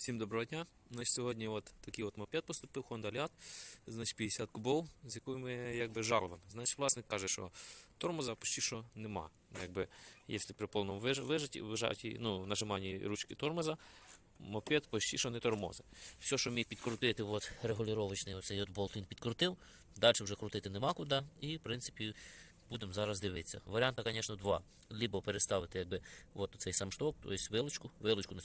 Всім доброго дня. Сьогодні такий мопед поступив, Honda Liad, 50 кубов, з якою ми жалобами. Власник каже, що тормоза почти що нема. Якщо при повному вижаті, нажиманні ручки тормоза, мопед почти що не тормозить. Все, що міг підкрутити, регулювачний оцей болт він підкрутив, далі вже крутити нема куди і, в принципі, будемо зараз дивитися. Варіанти, звісно, два. Либо переставити цей сам шток, тобто вилочку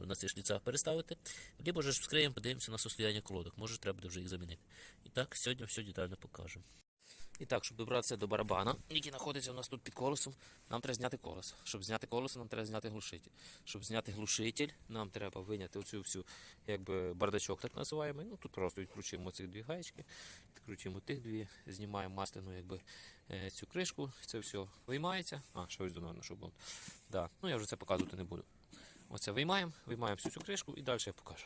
на цих шліцах переставити, либо ж вскриємо, подивимося на состояння колодок. Може, треба буде вже їх замінити. І так, сьогодні все детально покажемо. І так, щоб добратися до барабана, який знаходиться у нас тут під колесом, нам треба зняти колесо. Щоб зняти колесо, нам треба зняти глушитель. Щоб зняти глушитель, нам треба виняти оцю всю бардачок, так називаємо. Тут просто відкручуємо ці дві гаєчки, відкручуємо тих дві, знімаємо масляну цю кришку, це все виймається. Ще ось донорно, щоб було. Да. Я вже це показувати не буду. Оце виймаємо всю цю кришку і далі я покажу.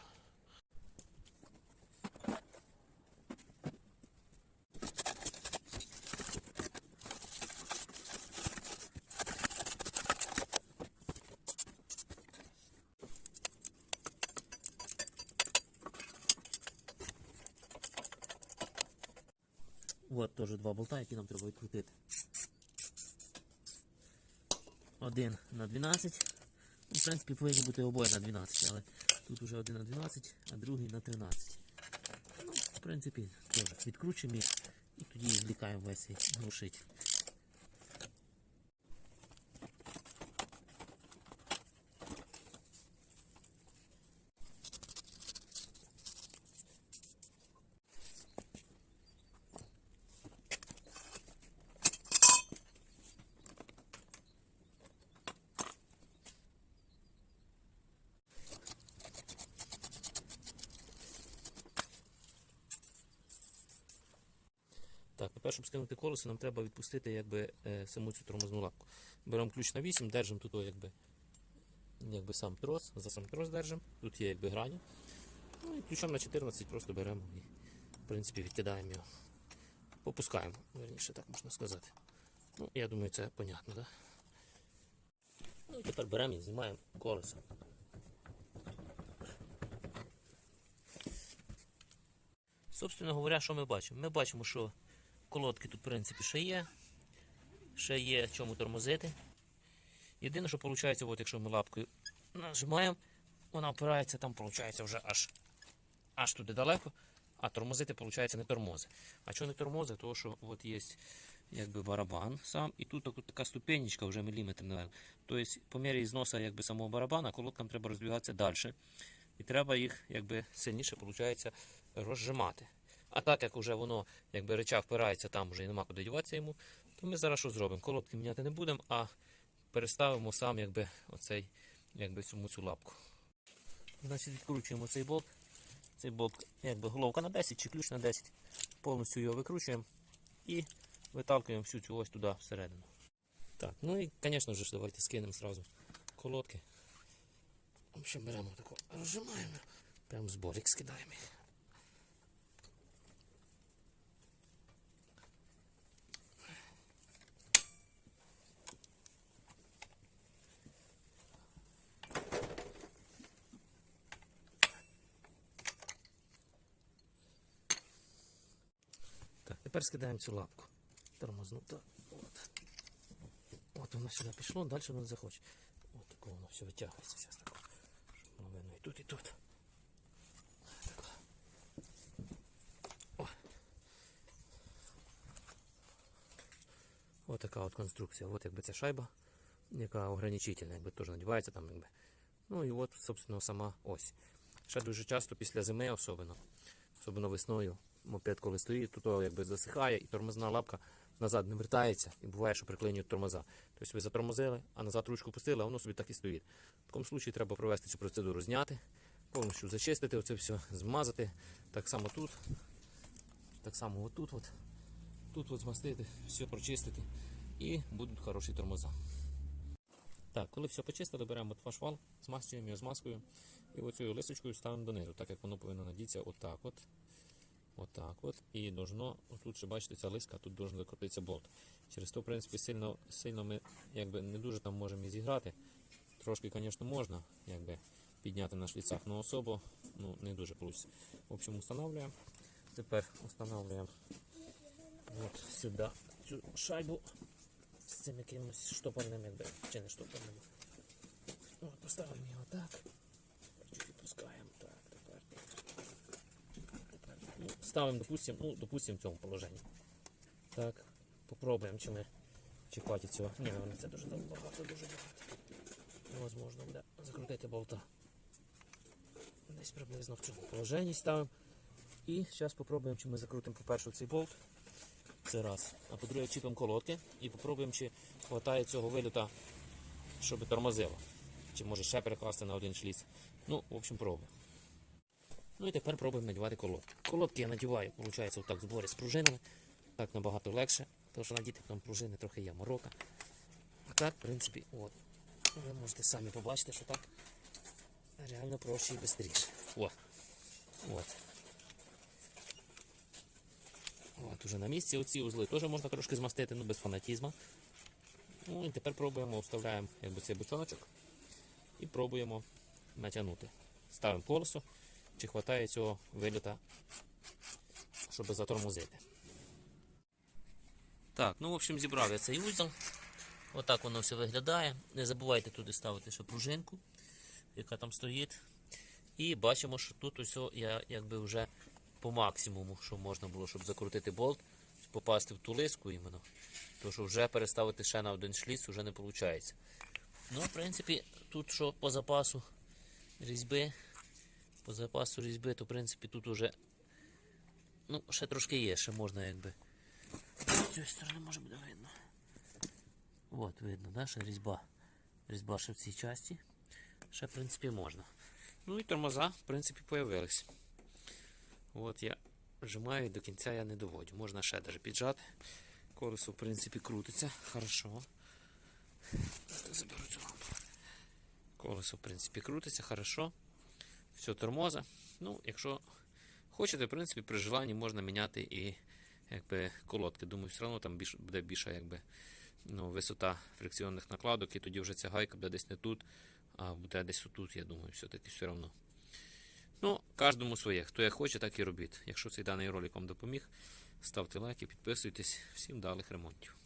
От теж два болта, які нам треба відкрутити. Один на 12. В принципі, повинні бути обоє на 12, але тут вже один на 12, а другий на 13. В принципі, теж відкручуємо їх і тоді відлікаємо весь цей глушитель. Так, тепер, щоб скинути колесо, нам треба відпустити саму цю тормозну лапку. Беремо ключ на 8, держимо тут сам трос, за сам трос держимо, тут є грані. І ключом на 14 просто беремо і, в принципі, відкидаємо його. Попускаємо, верніше, так можна сказати. Я думаю, це понятно, так? І тепер беремо і знімаємо колесо. Собственно говоря, що ми бачимо? Ми бачимо, що колодки тут, в принципі, ще є чому тормозити. Єдине, що виходить, якщо ми лапкою нажимаємо, вона опирається, там виходить вже аж туди далеко, а тормозити, виходить, не тормозить. А чого не тормозить? Тому що є барабан сам, і тут така ступенечка вже міліметр, наверное. Тобто, по мірі зносу самого барабана, колодкам треба роздвигатися далі. І треба їх сильніше, виходить, розжимати. А так як вже воно рычаг впирається, там вже і нема куди діватися йому, то ми зараз що зробимо? Колодки міняти не будемо, а переставимо сам саму цю лапку. Значить, відкручуємо цей болт. Цей болт головка на 10 чи ключ на 10. Повністю його викручуємо і виталкуємо всю цю ось туди всередину. Так, і, звісно ж, давайте скинемо одразу колодки. Ще беремо таку, розжимаємо, прямо зборик скидаємо їх. Тепер скидаємо цю лапку. Тормозну. От воно сюди пішло, далі воно не захоче. Ось таке воно все витягується. Зараз так. Щоб воно видно і тут, і тут. Ось така конструкція. Ось ця шайба, яка ограничительна, теж надівається там. І от, собственно, сама ось. Ще дуже часто після зими особливо весною, мопед коли стоїть, тут засихає і тормозна лапка назад не вертається і буває, що приклинюють тормоза. Тобто ви затормозили, а назад ручку пустили, а воно собі так і стоїть. В такому випадку треба провести цю процедуру, зняти, повністю зачистити оце все, змазати. Так само тут, так само отут, тут змастити, все прочистити і будуть хороші тормоза. Так, коли все почистили, беремо ваш вал, змастюємо його змазкою і оцею лисочкою ставимо донизу, так як воно повинно надітися отак от. Отак от. І должно, тут ще бачите, ця лиска, тут должен закрутитися болт. Через то, в принципі, сильно ми не дуже там можемо і зіграти. Трошки, звісно, можна, підняти на шліцах, но особо ну, не дуже вийде. В общем, встановлюємо. Тепер встановлюємо от сюди цю шайбу з цим якимось штопорним, якби, чи не штопорним. От, поставимо його так. Чуть відпускаємо. Так, тепер. Ну, ставимо, допустим, в цьому положенні. Так, попробуємо, чи ми чіпати цього. Ні, ну, це дуже багато, дуже багато. Невозможно буде закрутити болта. Десь приблизно в цьому положенні ставимо. І зараз спробуємо, чи ми закрутимо, по-перше, цей болт. Це раз. А по-друге, чіпимо колодки і попробуємо, чи вистачає цього виліта, щоб тормозило. Чи може ще перекласти на один шліц. Ну, в общем, пробуємо. Ну і тепер пробуємо надівати колодки. Колодки я надіваю, виходить, отак в зборі з пружинами. Так набагато легше, тому що надіти там пружини трохи є морока. А так, в принципі, от. Ви можете самі побачити, що так реально проще і швидше. От. От, уже на місці. Оці узли теж можна трошки змастити, ну без фанатізму. Ну і тепер пробуємо, вставляємо якби цей бочоночок і пробуємо натягнути. Ставимо колесо, чи вистачає цього виліта, щоб затормозити. Так, ну в общем зібрав я цей узел. Отак воно все виглядає. Не забувайте туди ставити ще пружинку, яка там стоїть. І бачимо, що тут усе я якби вже по максимуму, що можна було, щоб закрутити болт, попасти в ту лиску іменно. Тому що вже переставити ще на один шліц вже не виходить. Ну, в принципі, тут що по запасу різьби, то в принципі тут уже ну, ще трошки є, ще можна якби. З цієї сторони може буде видно. От, видно, да, ще різьба. Різьба ще в цій часті. Ще, в принципі, можна. Ну і тормоза, в принципі, появились. От я вжимаю і до кінця я не доводю. Можна ще навіть піджати. Колесо, в принципі, крутиться. Хорошо. Заберу цю лампу. Колесо, в принципі, крутиться, хорошо. Все, тормоза. Ну, якщо хочете, в принципі, при желанні можна міняти і якби колодки. Думаю, все одно там буде більша якби, ну, висота фрикціонних накладок, і тоді вже ця гайка буде десь не тут, а буде десь отут, я думаю, все-таки все одно. Ну, кожному своє. Хто як хоче, так і робіть. Якщо цей даний ролик вам допоміг, ставте лайки, підписуйтесь. Всім вдалих ремонтів.